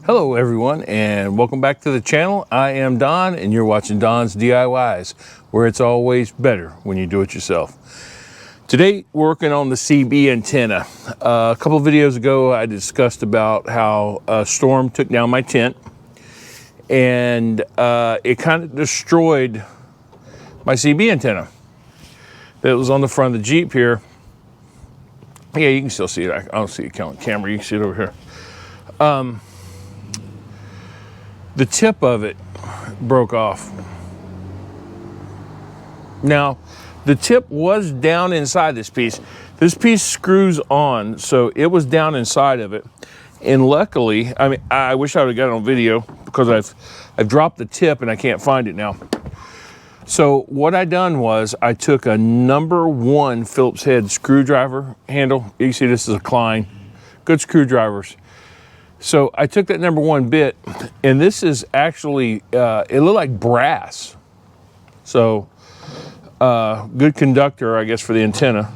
Hello everyone, and welcome back to the channel. I am Don and you're watching Don's DIYs, where it's always better when you do it yourself. Today we're working on the CB antenna. A couple of videos ago I discussed about how a storm took down my tent and it kind of destroyed my CB antenna that was on the front of the Jeep here. Yeah, you can still see it. I don't see it on camera. You can see it over here. The tip of it broke off. Now, the tip was down inside this piece. This piece screws on, so it was down inside of it. And luckily, I mean, I wish I would have got it on video because I've dropped the tip and I can't find it now. So what I done was I took a #1 Phillips head screwdriver handle. You can see this is a Klein, good screwdrivers. So I took that #1 bit, and this is actually, it looked like brass. So good conductor, I guess, for the antenna.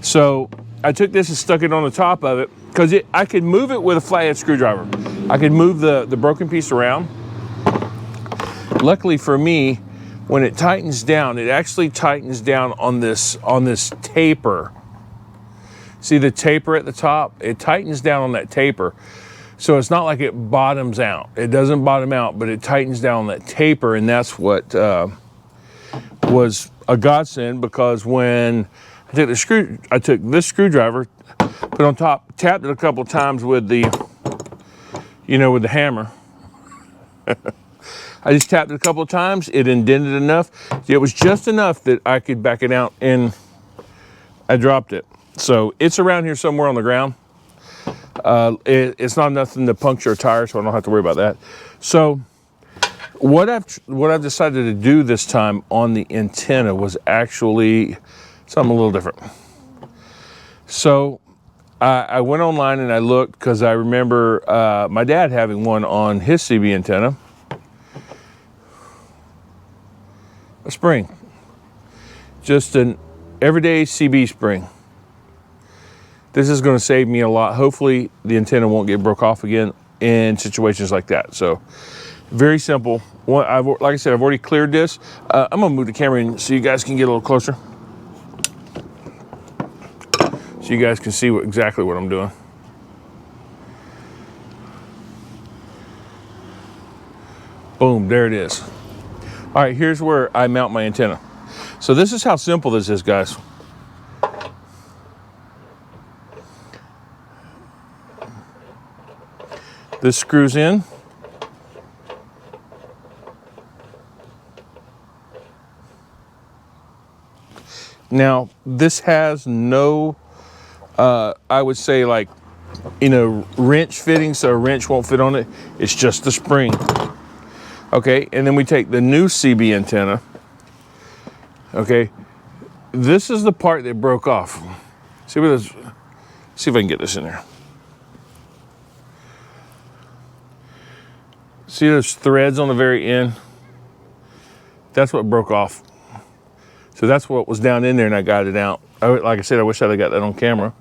So I took this and stuck it on the top of it because I could move it with a flathead screwdriver. I could move the broken piece around. Luckily for me, when it tightens down, it actually tightens down on this taper. See the taper at the top? It tightens down on that taper. So it's not like it bottoms out. It doesn't bottom out, but it tightens down on that taper, and that's what was a godsend, because when I took this screwdriver, put it on top, tapped it a couple of times with the, with the hammer. I just tapped it a couple of times. It indented enough. It was just enough that I could back it out, and I dropped it. So it's around here somewhere on the ground. It's not nothing to puncture a tire, so I don't have to worry about that. So what I've decided to do this time on the antenna was actually something a little different. So I went online and I looked because I remember my dad having one on his CB antenna. A spring. Just an everyday CB spring. This is going to save me a lot. Hopefully the antenna won't get broke off again in situations like that. So very simple. Like I said, I've already cleared this. I'm going to move the camera in so you guys can get a little closer. So you guys can see exactly what I'm doing. Boom, there it is. All right, here's where I mount my antenna. So this is how simple this is, guys. This screws in. Now, this has no, I would say, like, wrench fitting, so a wrench won't fit on it. It's just the spring. Okay, and then we take the new CB antenna. Okay, this is the part that broke off. See if I can get this in there. See those threads on the very end? That's what broke off. So that's what was down in there, and I got it out. Like I said, I wish I'd have got that on camera.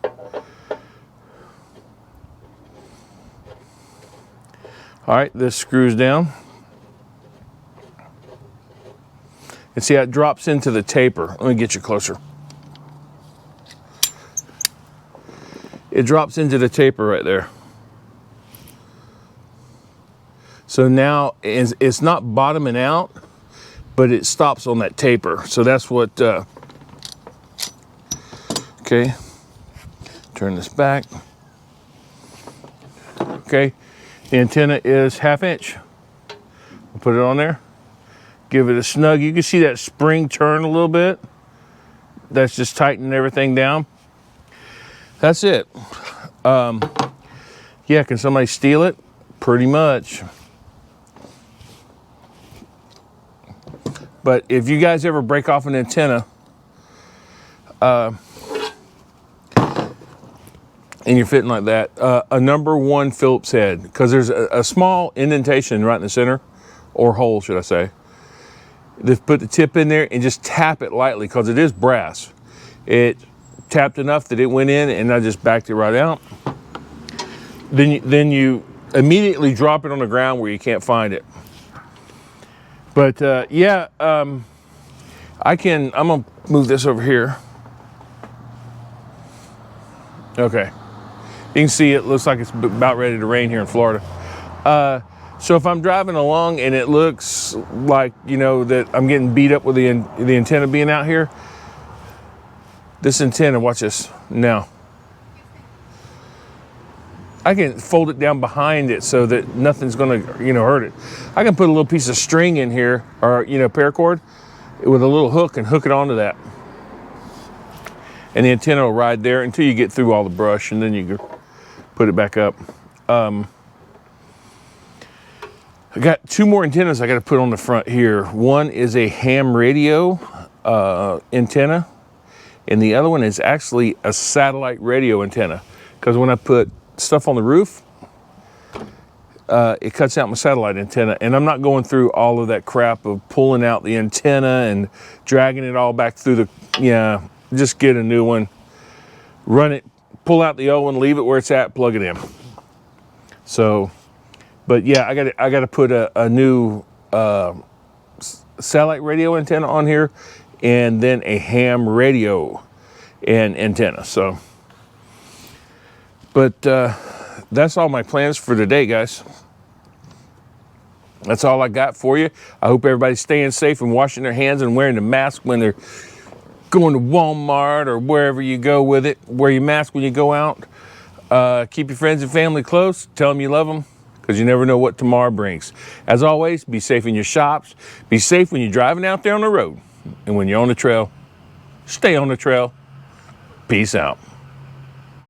All right, this screws down. And see how it drops into the taper. Let me get you closer. It drops into the taper right there. So now it's not bottoming out, but it stops on that taper. So that's what, okay, turn this back. Okay, the antenna is 1/2 inch. We'll put it on there, give it a snug. You can see that spring turn a little bit. That's just tightening everything down. That's it. Yeah, can somebody steal it? Pretty much. But if you guys ever break off an antenna and you're fitting like that, a #1 Phillips head, because there's a small indentation right in the center, or hole, should I say. Just put the tip in there and just tap it lightly, because it is brass. It tapped enough that it went in, and I just backed it right out. Then you immediately drop it on the ground where you can't find it. But yeah, I'm gonna move this over here. Okay, you can see it looks like it's about ready to rain here in Florida. So if I'm driving along and it looks like, you know, that I'm getting beat up with the antenna being out here, this antenna, watch this now. I can fold it down behind it so that nothing's gonna, you know, hurt it. I can put a little piece of string in here, or, you know, paracord with a little hook and hook it onto that. And the antenna will ride there until you get through all the brush, and then you can put it back up. I got 2 more antennas I got to put on the front here. One is a ham radio antenna, and the other one is actually a satellite radio antenna. Because when I put stuff on the roof, it cuts out my satellite antenna, and I'm not going through all of that crap of pulling out the antenna and dragging it all back through the, yeah, just get a new one, run it, pull out the old one, leave it where it's at, plug it in. So, but yeah, I got to put a new satellite radio antenna on here, and then a ham radio and antenna. So, but that's all my plans for today, guys. That's all I got for you. I hope everybody's staying safe and washing their hands and wearing the mask when they're going to Walmart or wherever you go with it. Wear your mask when you go out. Keep your friends and family close. Tell them you love them, because you never know what tomorrow brings. As always, be safe in your shops. Be safe when you're driving out there on the road. And when you're on the trail, stay on the trail. Peace out.